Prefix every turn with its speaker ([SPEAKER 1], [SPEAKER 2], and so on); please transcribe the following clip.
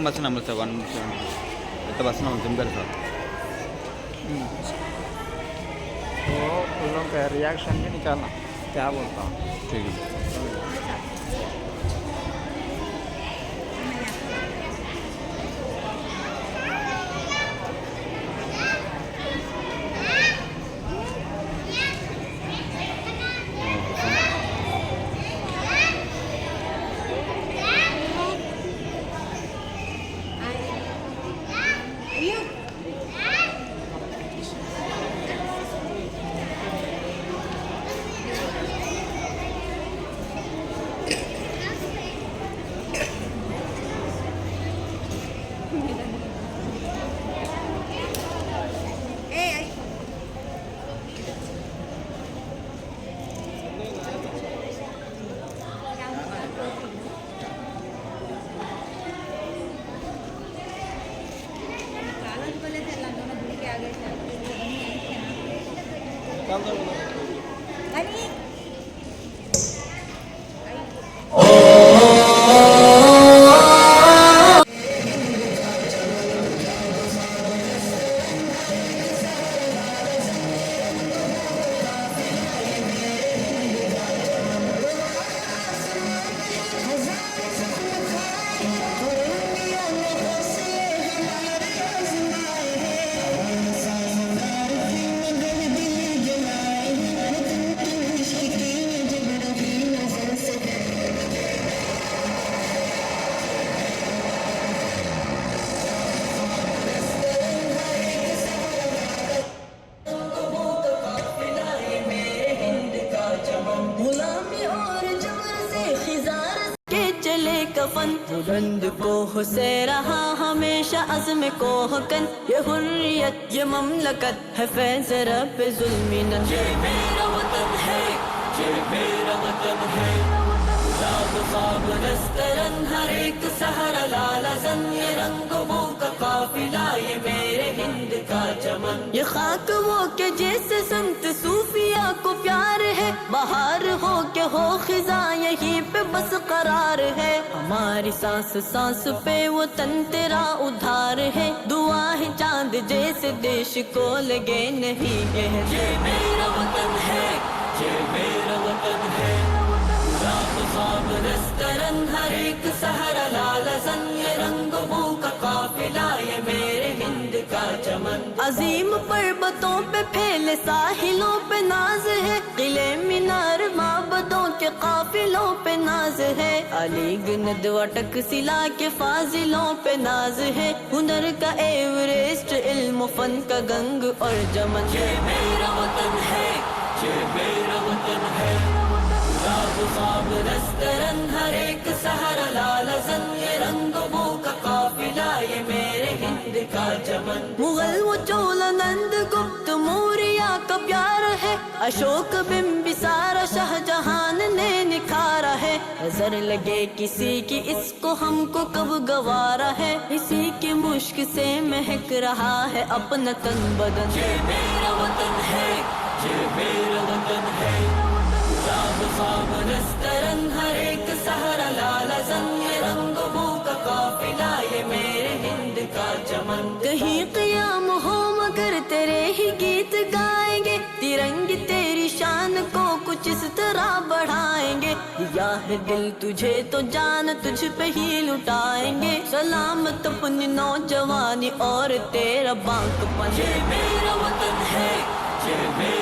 [SPEAKER 1] बस number sir 170 इतना बस नंबर सिम कर सर
[SPEAKER 2] तो उन लोगों का रिएक्शन भी निकालना क्या बोलता हूँ।
[SPEAKER 1] ठीक है
[SPEAKER 3] कफन बुलंद को हो से रहा हमेशा अज़्म को हकन ये हुर्रियत ये ममलकत है फैज़ रब ज़ुल्मिनन ये मेरा वतन है ये मेरा वतन है लाब ख्वाब नस्तरन हर एक सहरा लालज़न ये रंग वो का काफिला ये मेरे हिंद का चमन ये खाक वो के जैसे संत सूफिया को प्यार है बाहर हो के हो खिजा यहीं पे बस करार है हमारी सांस सांस पे वो तन तेरा उधार है दुआ है चांद जैसे देश को लगे नहीं ये मेरा वतन है ये मेरा वतन है रात ख्वाब नस्तरन हर एक सहरा लालज़न ये रंग बू का काफिला ये मेरे हिंद का चमन अजीम पर्वतों पे फैले साहिलों पे नाज है किले मीनार माबदों के काफिलों पे नाज है अलीग नदवा टकसिला के फाजिलों पे नाज है हुनर का एवरेस्ट इल्म फन का गंग और जमन ये मेरा वतन है ये मेरा वतन है राब ख्वाब नस्तरन हर एक सहरा लालज़न ये रंग बू का काफिला ये मेरे हिंद का चमन मुगल वो चोला नंद गुप्त मौर्या का प्यार है अशोक बिंबिसार शाहजहान ने निखारा है नजर लगे किसी की इसको हमको कब गवारा है इसी की मुश्क से महक रहा है अपना तन बदन ये मेरा वतन है ये मेरा वतन है राब ख्वाब नस्तरन हर एक सहरा लालज़न ये रंग बू का काफिला ये मेरे हिंद का चमन कहीं क़याम हो मगर तेरे ही गीत गाएंगे तिरंगे तेरी शान को कुछ इस तरह बढ़ाएंगे दिया है दिल तुझे तो जान तुझ पे ही लुटाएंगे सलामत अपनी नौजवानी और तेरा बांकपन ये मेरा वतन है ये मेरा